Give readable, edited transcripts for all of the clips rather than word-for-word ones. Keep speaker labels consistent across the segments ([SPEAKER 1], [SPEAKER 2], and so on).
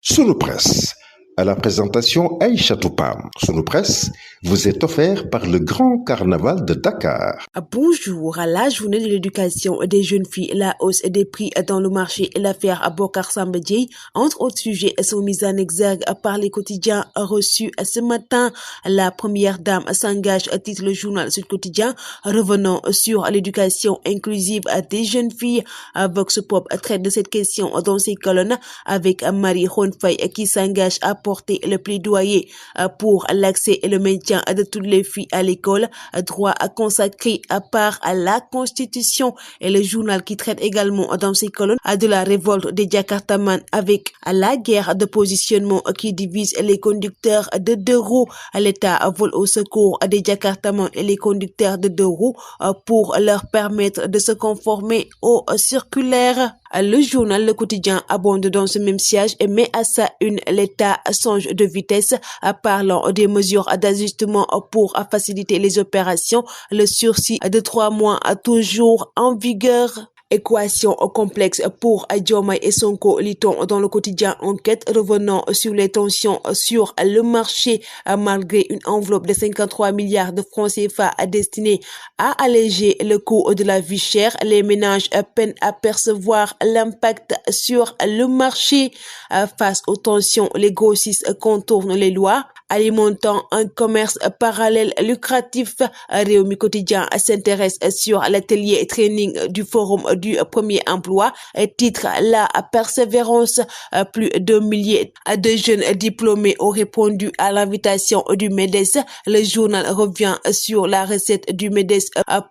[SPEAKER 1] Sunu Presse, à la présentation Aïcha Toupam. Sunu Presse vous est offert par le Grand Carnaval de Dakar.
[SPEAKER 2] Bonjour, à la journée de l'éducation des jeunes filles, la hausse des prix dans le marché et l'affaire Bocar Samba Dièye, entre autres sujets, sont mis en exergue par les quotidiens reçus ce matin. La première dame s'engage, titre le journal Sud Quotidien. Revenons sur l'éducation inclusive des jeunes filles. Vox Pop traite de cette question dans ses colonnes avec Marie Ronfay qui s'engage à porter le plaidoyer pour l'accès et le maintien de toutes les filles à l'école, droit consacré à part à la Constitution, et le journal qui traite également dans ses colonnes de la révolte des Jakartaman avec la guerre de positionnement qui divise les conducteurs de deux roues. L'État vole au secours des Jakartaman et les conducteurs de deux roues pour leur permettre de se conformer aux circulaires. Le journal Le Quotidien abonde dans ce même siège et met à sa une l'État songe de vitesse, parlant des mesures d'ajustement pour faciliter les opérations. Le sursis de 3 mois toujours en vigueur. Équation complexe pour Diomaye et Sonko, lit-on dans le quotidien Enquête, revenant sur les tensions sur le marché malgré une enveloppe de 53 milliards de francs CFA destinée à alléger le coût de la vie chère. Les ménages peinent à percevoir l'impact sur le marché. Face aux tensions, les grossistes contournent les lois, alimentant un commerce parallèle lucratif. Réumi Quotidien s'intéresse sur l'atelier training du forum du premier emploi, titre la persévérance. Plus de milliers de jeunes diplômés ont répondu à l'invitation du MEDES. Le journal revient sur la recette du MEDES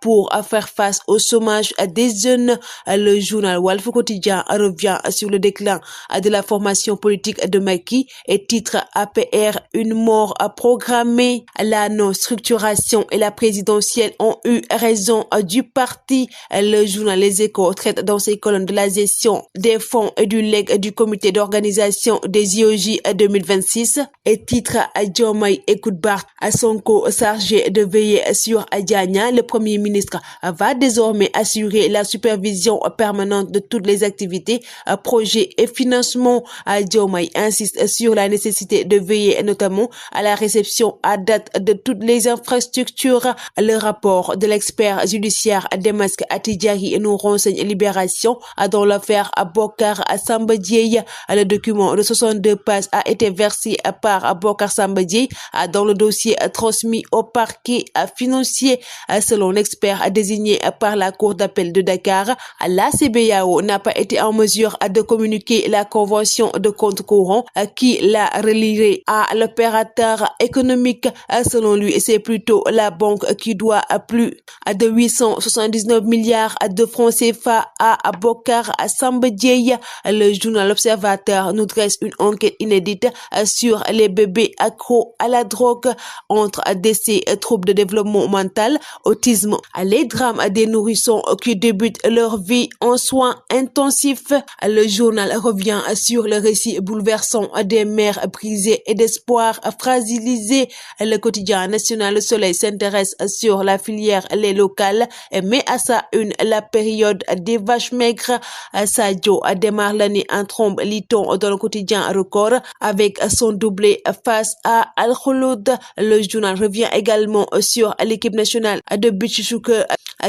[SPEAKER 2] pour faire face au chômage des jeunes. Le journal Walf Quotidien revient sur le déclin de la formation politique de Macky et titre APR une mort programmée. La non-structuration et la présidentielle ont eu raison du parti. Le journal Les Échos traite dans ses colonnes de la gestion des fonds et du legs du comité d'organisation des IOJ 2026 et titre Diomaye écoute Barth à Sonko chargé de veiller sur Diania. Le premier ministre va désormais assurer la supervision permanente de toutes les activités, projets et financements. Diomaye insiste sur la nécessité de veiller notamment à la réception à date de toutes les infrastructures. Le rapport de l'expert judiciaire Demasque Atidjari nous renseigne Libération dans l'affaire Bocar Samba Dièye. Le document de 62 pages a été versé par Bocar Samba Dièye dans le dossier transmis au parquet financier. Selon l'expert désigné par la Cour d'appel de Dakar, la CBAO n'a pas été en mesure de communiquer la convention de compte courant qui la relierait à l'opérateur économique. Selon lui, c'est plutôt la banque qui doit plus de 879 milliards de francs CFA à Bocar Samba Dièye. Le journal L'Observateur nous dresse une enquête inédite sur les bébés accros à la drogue, entre décès, troubles de développement mental, autisme, les drames des nourrissons qui débutent leur vie en soins intensifs. Le journal revient sur le récit bouleversant des mères brisées et d'espoir fragilisés. Le quotidien national Le Soleil s'intéresse sur la filière lait local et met à sa une la période des vaches maigres. Sadio démarre l'année en trombe, lit-on dans le quotidien Record, avec son doublé face à Al Khouloud. Le journal revient également sur l'équipe nationale de beach soccer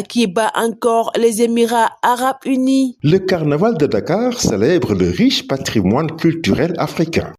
[SPEAKER 2] qui bat encore les Émirats arabes unis.
[SPEAKER 1] Le Carnaval de Dakar célèbre le riche patrimoine culturel africain.